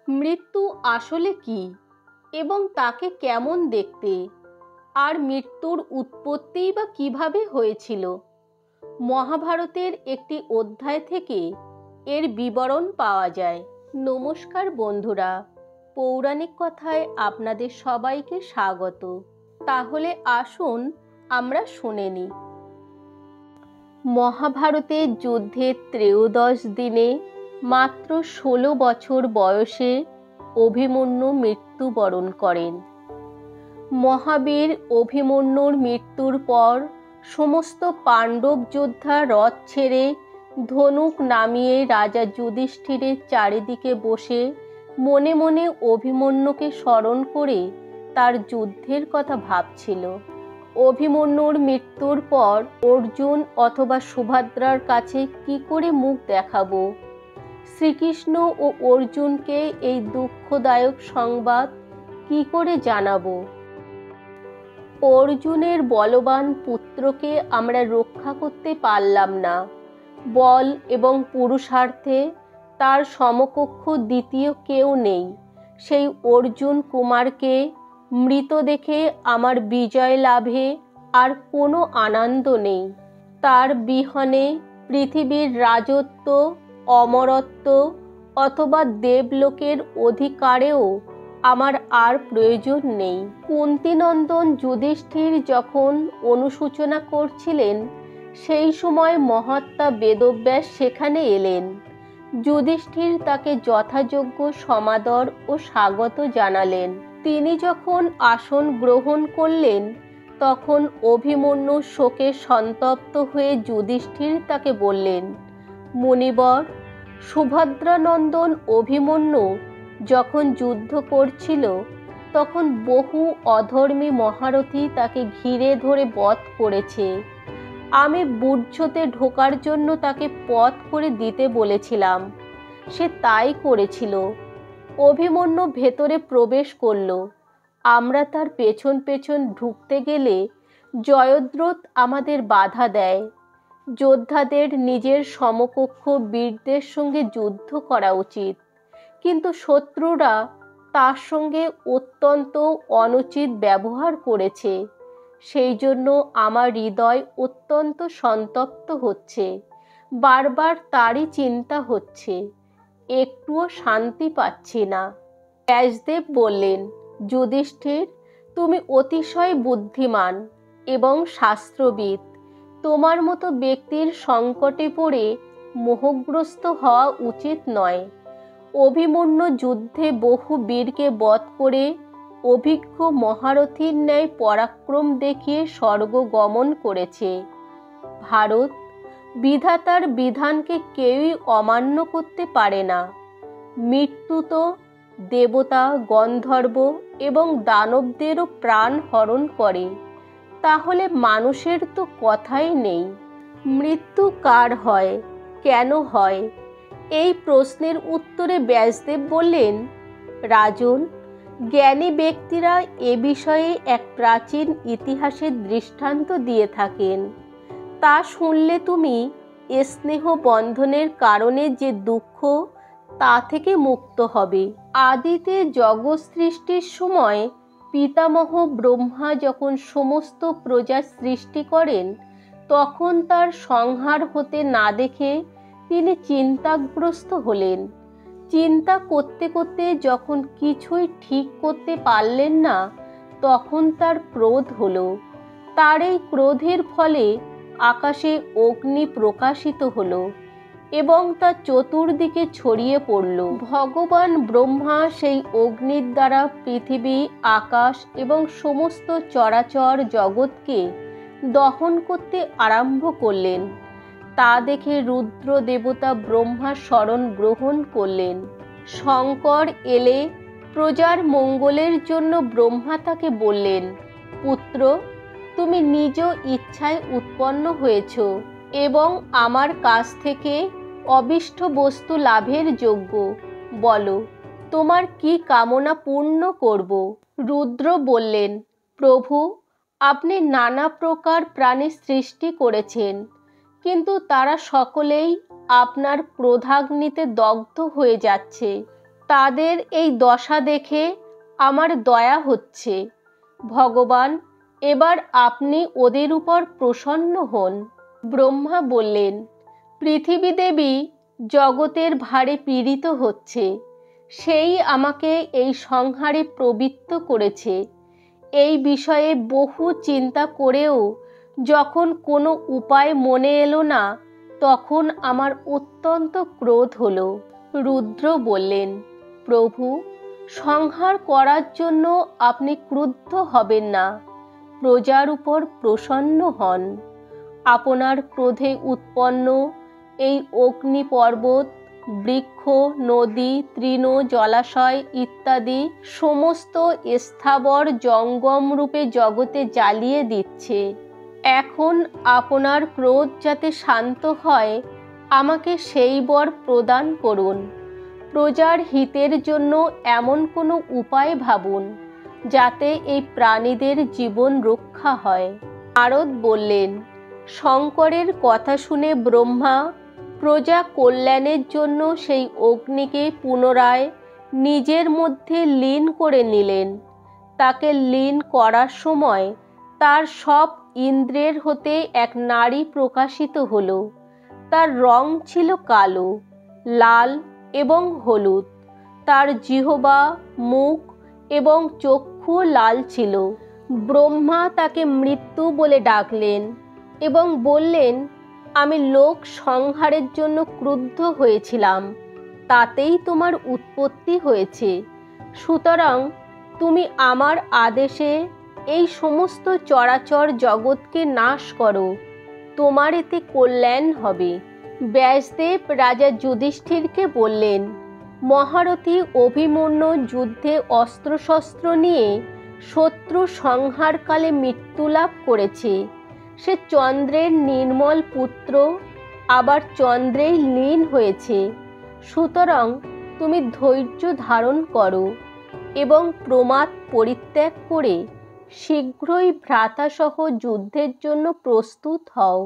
মৃত্যু আসলে কি এবং তাকে কেমন দেখতে, আর মৃত্যুর উৎপত্তিই বা কিভাবে হয়েছিল? মহাভারতের একটি অধ্যায় থেকে এর বিবরণ পাওয়া যায়। নমস্কার বন্ধুরা, পৌরাণিক কথায় আপনাদের সবাইকে স্বাগত। তাহলে আসুন আমরা শুনে নিই। মহাভারতের যুদ্ধের ত্রয়োদশ দিনে মাত্র 16 বছর বয়সে অভিমন্যু মৃত্যুবরণ করেন। মহাবীর অভিমন্যুর মৃত্যুর পর সমস্ত পাণ্ডব যোদ্ধা রথ ছেড়ে ধনুক নামিয়ে রাজা যুধিষ্ঠিরের চারিদিকে বসে মনে মনে অভিমন্যুকে স্মরণ করে তার যুদ্ধের কথা ভাবছিল। অভিমন্যুর মৃত্যুর পর অর্জুন অথবা সুভদ্রার কাছে কি করে মুখ দেখাবো? শ্রীকৃষ্ণ ও অর্জুনকে এই দুঃখদায়ক সংবাদ কি করে জানাবো? অর্জুনের বলবান পুত্রকে আমরা রক্ষা করতে পারলাম না। বল এবং পুরুষার্থে তার সমকক্ষ দ্বিতীয় কেউ নেই। সেই অর্জুন কুমারকে মৃত দেখে আমার বিজয় লাভে আর কোনো আনন্দ নেই। তার বিহনে পৃথিবীর রাজত্ব, অমরত্ব অথবা দেবলোকের অধিকারেও আমার আর প্রয়োজন নেই। কুন্তিনন্দন যুধিষ্ঠির যখন অনুশোচনা করছিলেন, সেই সময় মহাত্মা বেদব্যাস সেখানে এলেন। যুধিষ্ঠির তাকে যথাযোগ্য সমাদর ও স্বাগত জানালেন। তিনি যখন আসন গ্রহণ করলেন, তখন অভিমন্যু শোকে সন্তপ্ত হয়ে যুধিষ্ঠির তাকে বললেন, মুনিবর, সুভদ্রানন্দন অভিমন্যু যখন যুদ্ধ করছিল, তখন বহু অধর্মী মহারথী তাকে ঘিরে ধরে বধ করেছে। আমি বুর্জতে ঢোকার জন্য তাকে পথ করে দিতে বলেছিলাম, সে তাই করেছিল। অভিমন্যু ভেতরে প্রবেশ করল। আমরা তার পেছন পেছন ঢুকতে গেলে জয়দ্রথ আমাদের বাধা দেয়। যোদ্ধাদের নিজের সমকক্ষ বীরদের সঙ্গে যুদ্ধ করা উচিত, কিন্তু শত্রুরা তার সঙ্গে অত্যন্ত অনুচিত ব্যবহার করেছে। সেই জন্য আমার হৃদয় অত্যন্ত সন্তপ্ত হচ্ছে। বারবার তারই চিন্তা হচ্ছে, একটুও শান্তি পাচ্ছি না। ব্যাসদেব বললেন, যুধিষ্ঠির, তুমি অতিশয় বুদ্ধিমান এবং শাস্ত্রবিদ। তোমার মতো ব্যক্তির সংকটে পড়ে মোহগ্রস্ত হওয়া উচিত নয়। অভিমন্যু যুদ্ধে বহু বীরকে বধ করে অভিজ্ঞ মহারথীর ন্যায় পরাক্রম দেখিয়ে স্বর্গ গমন করেছে। ভারত, বিধাতার বিধানকে কেউই অমান্য করতে পারে না। মৃত্যু তো দেবতা, গন্ধর্ব এবং দানবদেরও প্রাণ হরণ করে, তাহলে মানুষের তো কথাই নেই। মৃত্যু কার হয়, কেন হয়? এই প্রশ্নের উত্তরে ব্যাসদেব বললেন, রাজন, জ্ঞানী ব্যক্তিরা এ বিষয়ে এক প্রাচীন ইতিহাসের দৃষ্টান্ত দিয়ে থাকেন। তা শুনলে তুমি স্নেহ বন্ধনের কারণে যে দুঃখ, তা থেকে মুক্ত হবে। আদিতে জগৎ সৃষ্টির সময় পিতামহ ব্রহ্মা যখন সমস্ত প্রজা সৃষ্টি করেন, তখন তার সংহার হতে না দেখে তিনি চিন্তাগ্রস্ত হলেন। চিন্তা করতে করতে যখন কিছুই ঠিক করতে পারলেন না, তখন তার ক্রোধ হলো। তার এই ক্রোধের ফলে আকাশে অগ্নি প্রকাশিত হলো এবং তা চতুর্দিকে ছড়িয়ে পড়ল। ভগবান ব্রহ্মা সেই অগ্নির দ্বারা পৃথিবী, আকাশ এবং সমস্ত চরাচর জগৎকে দহন করতে আরম্ভ করলেন। তা দেখে রুদ্র দেবতা ব্রহ্মার শরণ গ্রহণ করলেন। শঙ্কর এলে প্রজার মঙ্গলের জন্য ব্রহ্মা তাকে বললেন, পুত্র, তুমি নিজ ইচ্ছায় উৎপন্ন হয়েছ এবং আমার কাছ থেকে অবিষ্ট বস্তু লাভের যোগ্য। বলো, তোমার কি কামনা পূর্ণ করব? রুদ্র বললেন, প্রভু, আপনি নানা প্রকার প্রাণী সৃষ্টি করেছেন, কিন্তু তারা সকলেই আপনার ক্রোধাগ্নিতে দগ্ধ হয়ে যাচ্ছে। তাদের এই দশা দেখে আমার দয়া হচ্ছে। ভগবান, এবার আপনি ওদের উপর প্রসন্ন হন। ব্রহ্মা বললেন, পৃথিবী দেবী জগতের ভারে পীড়িত হচ্ছে, সেই আমাকে এই সংহারে প্রবৃত্ত করেছে। এই বিষয়ে বহু চিন্তা করেও যখন কোনো উপায় মনে এলো না, তখন আমার অত্যন্ত ক্রোধ হলো। রুদ্র বললেন, প্রভু, সংহার করার জন্য আপনি ক্রুদ্ধ হবেন না, প্রজার উপর প্রসন্ন হন। আপনার ক্রোধে উৎপন্ন এই অগ্নি পর্বত, বৃক্ষ, নদী, তৃণ, জলাশয় ইত্যাদি সমস্ত স্থাবর জঙ্গম রূপে জগতে জ্বালিয়ে দিচ্ছে। এখন আপনার ক্রোধ যাতে শান্ত হয়, আমাকে সেই বর প্রদান করুন। প্রজার হিতের জন্য এমন কোনো উপায় ভাবুন যাতে এই প্রাণীদের জীবন রক্ষা হয়। নারদ বললেন, শঙ্করের কথা শুনে ব্রহ্মা প্রজা কল্যাণের জন্য সেই অগ্নিকে পুনরায় নিজের মধ্যে লীন করে নিলেন। তাকে লীন করার সময় তার সব ইন্দ্রের হতে এক নারী প্রকাশিত হলো। তার রং ছিল কালো, লাল এবং হলুদ। তার জিহ্বা, মুখ এবং চক্ষু লাল ছিল। ব্রহ্মা তাকে মৃত্যু বলে ডাকলেন এবং বললেন, আমি লোক সংহারের জন্য ক্রুদ্ধ হয়েছিলাম, তাতেই তোমার উৎপত্তি হয়েছে। সুতরাং তুমি আমার আদেশে এই সমস্ত চরাচর জগৎকে নাশ করো, তোমার এতে কল্যাণ হবে। ব্যাসদেব রাজা যুধিষ্ঠিরকে বললেন, মহারথী অভিমন্যু যুদ্ধে অস্ত্রশস্ত্র নিয়ে শত্রু সংহারকালে মৃত্যুলাভ করেছে। সে চন্দ্রের নির্মল পুত্র, আবার চন্দ্রেই লীন হয়েছে। সুতরাং তুমি ধৈর্য ধারণ করো এবং প্রমাদ পরিত্যাগ করে শীঘ্রই ভ্রাতাসহ যুদ্ধের জন্য প্রস্তুত হও।